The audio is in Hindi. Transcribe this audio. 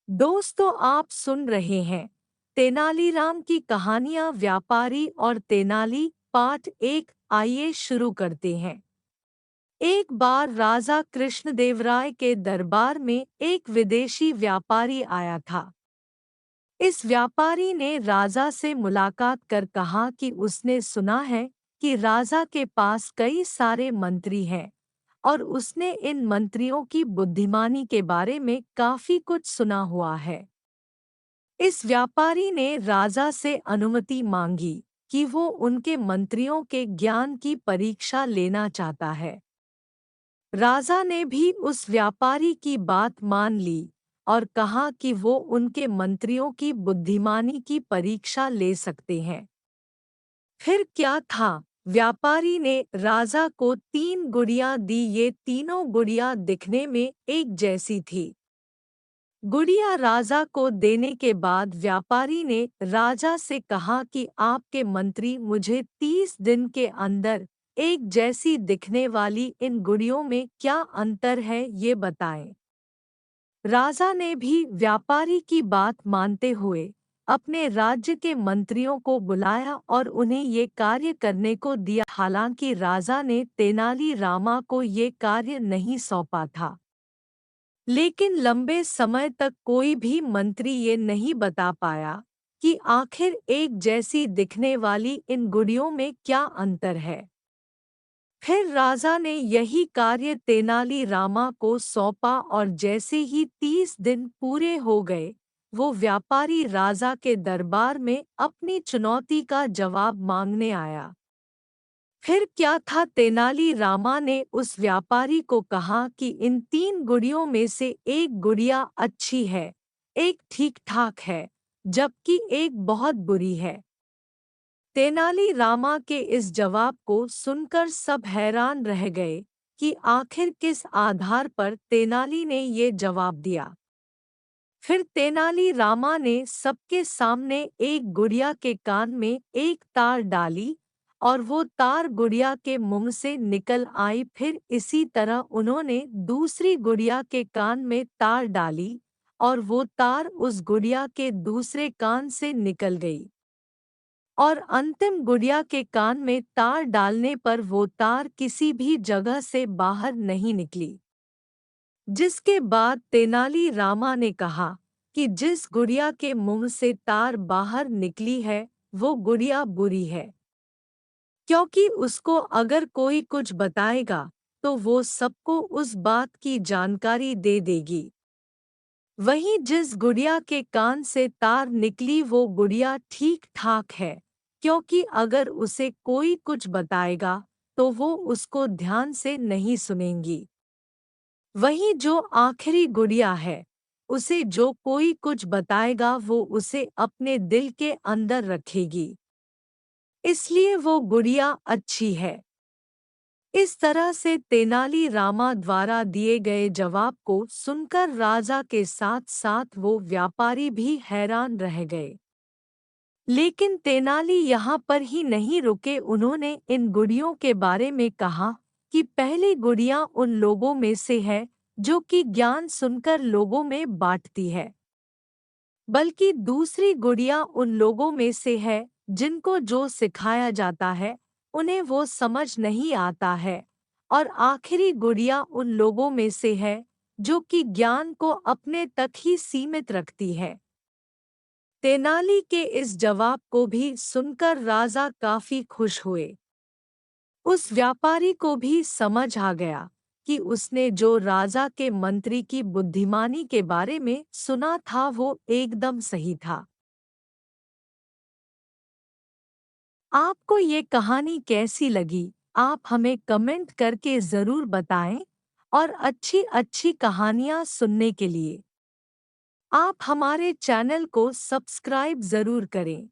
दोस्तों, आप सुन रहे हैं तेनालीराम की कहानियां व्यापारी और तेनाली पार्ट 1। आइए शुरू करते हैं। एक बार राजा कृष्णदेवराय के दरबार में एक विदेशी व्यापारी आया था। इस व्यापारी ने राजा से मुलाकात कर कहा कि उसने सुना है कि राजा के पास कई सारे मंत्री हैं और उसने इन मंत्रियों की बुद्धिमानी के बारे में काफी कुछ सुना हुआ है। इस व्यापारी ने राजा से अनुमति मांगी कि वो उनके मंत्रियों के ज्ञान की परीक्षा लेना चाहता है। राजा ने भी उस व्यापारी की बात मान ली और कहा कि वो उनके मंत्रियों की बुद्धिमानी की परीक्षा ले सकते हैं। फिर क्या था, व्यापारी ने राजा को 3 गुड़ियां दी। ये तीनों गुड़ियां दिखने में एक जैसी थी। गुड़िया राजा को देने के बाद व्यापारी ने राजा से कहा कि आपके मंत्री मुझे 30 दिन के अंदर एक जैसी दिखने वाली इन गुड़ियों में क्या अंतर है ये बताएं। राजा ने भी व्यापारी की बात मानते हुए अपने राज्य के मंत्रियों को बुलाया और उन्हें ये कार्य करने को दिया। हालांकि राजा ने तेनाली रामा को ये कार्य नहीं सौंपा था, लेकिन लंबे समय तक कोई भी मंत्री ये नहीं बता पाया कि आखिर एक जैसी दिखने वाली इन गुड़ियों में क्या अंतर है। फिर राजा ने यही कार्य तेनाली रामा को सौंपा और जैसे ही 30 दिन पूरे हो गए, वो व्यापारी राजा के दरबार में अपनी चुनौती का जवाब मांगने आया। फिर क्या था, तेनाली रामा ने उस व्यापारी को कहा कि इन 3 गुड़ियों में से एक गुड़िया अच्छी है, एक ठीक-ठाक है, जबकि एक बहुत बुरी है। तेनाली रामा के इस जवाब को सुनकर सब हैरान रह गए कि आखिर किस आधार पर तेनाली ने ये जवाब दिया। फिर तेनाली रामा ने सबके सामने एक गुड़िया के कान में एक तार डाली और वो तार गुड़िया के मुंह से निकल आई। फिर इसी तरह उन्होंने दूसरी गुड़िया के कान में तार डाली और वो तार उस गुड़िया के दूसरे कान से निकल गई और अंतिम गुड़िया के कान में तार डालने पर वो तार किसी भी जगह से बाहर नहीं निकली। जिसके बाद तेनाली रामा ने कहा कि जिस गुड़िया के मुंह से तार बाहर निकली है वो गुड़िया बुरी है, क्योंकि उसको अगर कोई कुछ बताएगा तो वो सबको उस बात की जानकारी दे देगी। वहीं जिस गुड़िया के कान से तार निकली वो गुड़िया ठीक ठाक है, क्योंकि अगर उसे कोई कुछ बताएगा तो वो उसको ध्यान से नहीं सुनेंगी। वहीं जो आखिरी गुड़िया है, उसे जो कोई कुछ बताएगा वो उसे अपने दिल के अंदर रखेगी, इसलिए वो गुड़िया अच्छी है। इस तरह से तेनाली रामा द्वारा दिए गए जवाब को सुनकर राजा के साथ साथ वो व्यापारी भी हैरान रह गए। लेकिन तेनाली यहाँ पर ही नहीं रुके। उन्होंने इन गुड़ियों के बारे में कहा कि पहली गुड़िया उन लोगों में से है जो कि ज्ञान सुनकर लोगों में बांटती है, बल्कि दूसरी गुड़िया उन लोगों में से है जिनको जो सिखाया जाता है उन्हें वो समझ नहीं आता है, और आखिरी गुड़िया उन लोगों में से है जो कि ज्ञान को अपने तक ही सीमित रखती है। तेनाली के इस जवाब को भी सुनकर राजा काफी खुश हुए। उस व्यापारी को भी समझ आ गया कि उसने जो राजा के मंत्री की बुद्धिमानी के बारे में सुना था वो एकदम सही था। आपको ये कहानी कैसी लगी? आप हमें कमेंट करके ज़रूर बताएं और अच्छी अच्छी कहानियाँ सुनने के लिए आप हमारे चैनल को सब्सक्राइब ज़रूर करें।